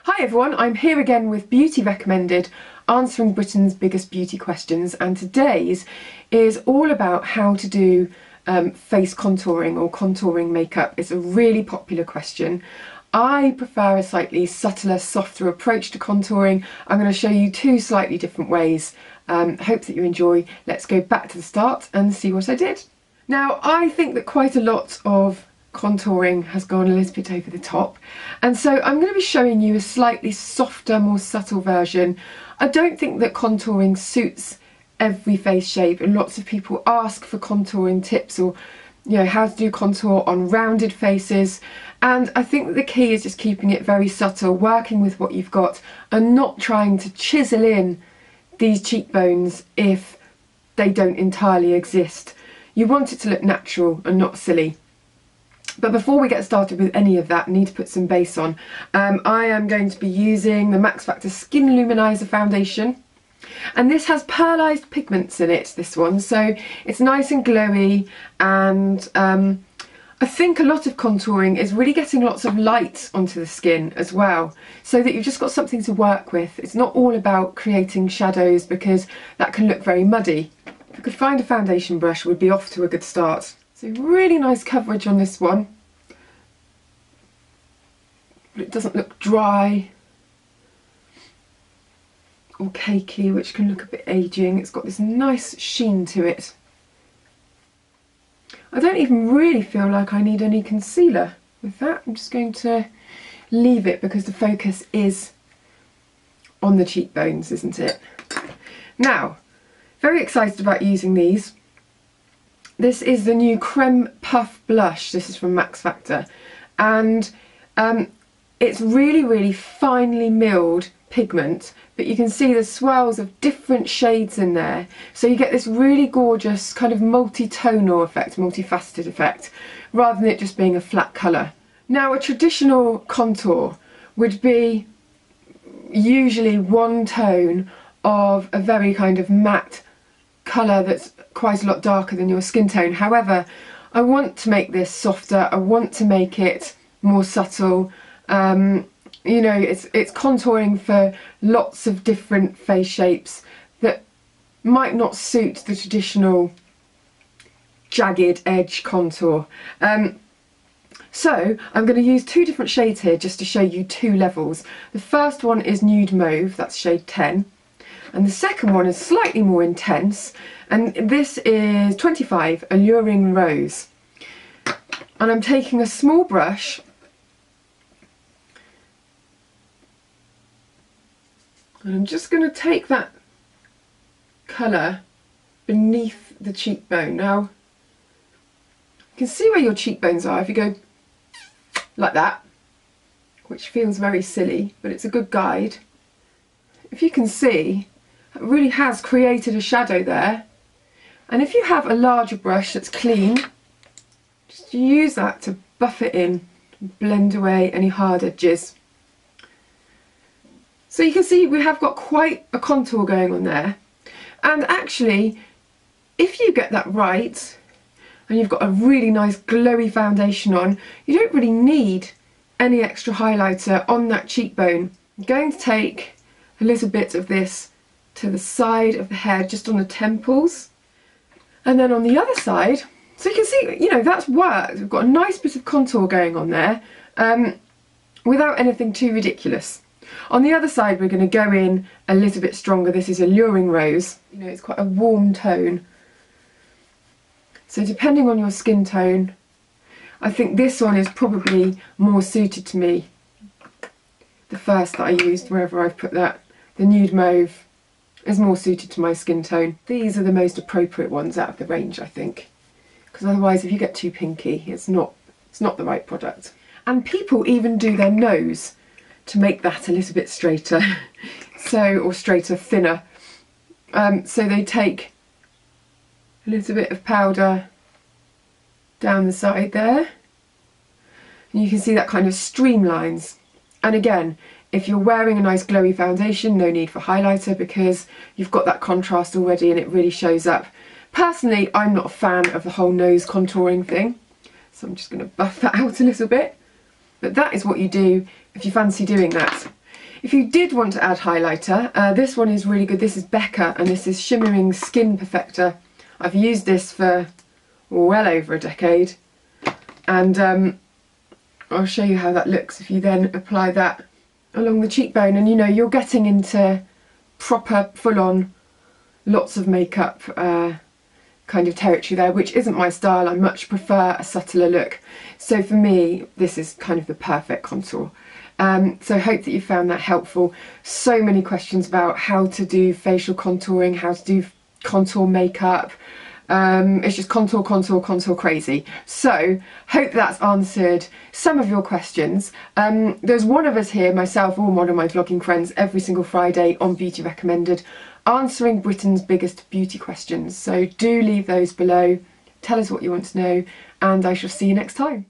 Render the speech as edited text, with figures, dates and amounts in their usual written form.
Hi everyone, I'm here again with Beauty Recommended, answering Britain's biggest beauty questions, and today's is all about how to do face contouring or contouring makeup. It's a really popular question. I prefer a slightly subtler, softer approach to contouring. I'm going to show you two slightly different ways. Hope that you enjoy. Let's go back to the start and see what I did. Now, I think that quite a lot of contouring has gone a little bit over the top, and so I'm going to be showing you a slightly softer, more subtle version. I don't think that contouring suits every face shape, and lots of people ask for contouring tips or how to do contour on rounded faces, and I think that the key is just keeping it very subtle, working with what you've got and not trying to chisel in these cheekbones if they don't entirely exist. You want it to look natural and not silly. But before we get started with any of that, I need to put some base on. I am going to be using the Max Factor Skin Luminizer Foundation. And this has pearlized pigments in it, this one. So it's nice and glowy, and I think a lot of contouring is really getting lots of light onto the skin as well, so that you've just got something to work with. It's not all about creating shadows, because that can look very muddy. If I could find a foundation brush, we'd be off to a good start. So really nice coverage on this one, but it doesn't look dry or cakey, which can look a bit aging. It's got this nice sheen to it. I don't even really feel like I need any concealer with that. I'm just going to leave it because the focus is on the cheekbones, isn't it? Now, very excited about using these. This is the new Creme Puff Blush. This is from Max Factor, and it's really finely milled pigment, but you can see the swirls of different shades in there, so you get this really gorgeous kind of multi-tonal effect, multifaceted effect, rather than it just being a flat colour. Now, a traditional contour would be usually one tone of a very kind of matte colour that's quite a lot darker than your skin tone. However, I want to make this softer, I want to make it more subtle. It's contouring for lots of different face shapes that might not suit the traditional jagged edge contour. So I'm going to use two different shades here just to show you two levels. The first one is Nude Mauve, that's shade 10. And the second one is slightly more intense, and this is 25, Alluring Rose. And I'm taking a small brush and I'm just going to take that colour beneath the cheekbone. Now, you can see where your cheekbones are if you go like that, which feels very silly, but it's a good guide. If you can see, it really has created a shadow there. And if you have a larger brush that's clean, just use that to buff it in, blend away any hard edges. So you can see we have got quite a contour going on there. And actually, if you get that right, and you've got a really nice glowy foundation on, you don't really need any extra highlighter on that cheekbone. I'm going to take a little bit of this to the side of the head, just on the temples, and then on the other side, so you can see, that's worked. We've got a nice bit of contour going on there, without anything too ridiculous. On the other side, we're going to go in a little bit stronger. This is Alluring Rose. It's quite a warm tone, so depending on your skin tone, I think this one is probably more suited to me. The first that I used, wherever I've put that, the Nude Mauve, is more suited to my skin tone. These are the most appropriate ones out of the range, I think, because otherwise if you get too pinky, it's not the right product. And people even do their nose to make that a little bit straighter, or straighter, thinner. So they take a little bit of powder down the side there, and you can see that kind of streamlines. And again, if you're wearing a nice glowy foundation, no need for highlighter, because you've got that contrast already and it really shows up. Personally, I'm not a fan of the whole nose contouring thing, so I'm just going to buff that out a little bit. But that is what you do if you fancy doing that. If you did want to add highlighter, this one is really good. This is Becca, and this is Shimmering Skin Perfector. I've used this for well over a decade, and I'll show you how that looks if you then apply that along the cheekbone, and you know, you're getting into proper full-on lots of makeup kind of territory there, which isn't my style. I much prefer a subtler look, so for me this is kind of the perfect contour. So I hope that you found that helpful. So many questions about how to do facial contouring, how to do contour makeup. It's just contour, contour, contour crazy. So hope that's answered some of your questions. There's one of us here, myself or one of my vlogging friends, every single Friday on Beauty Recommended, answering Britain's biggest beauty questions. So do leave those below, tell us what you want to know, and I shall see you next time.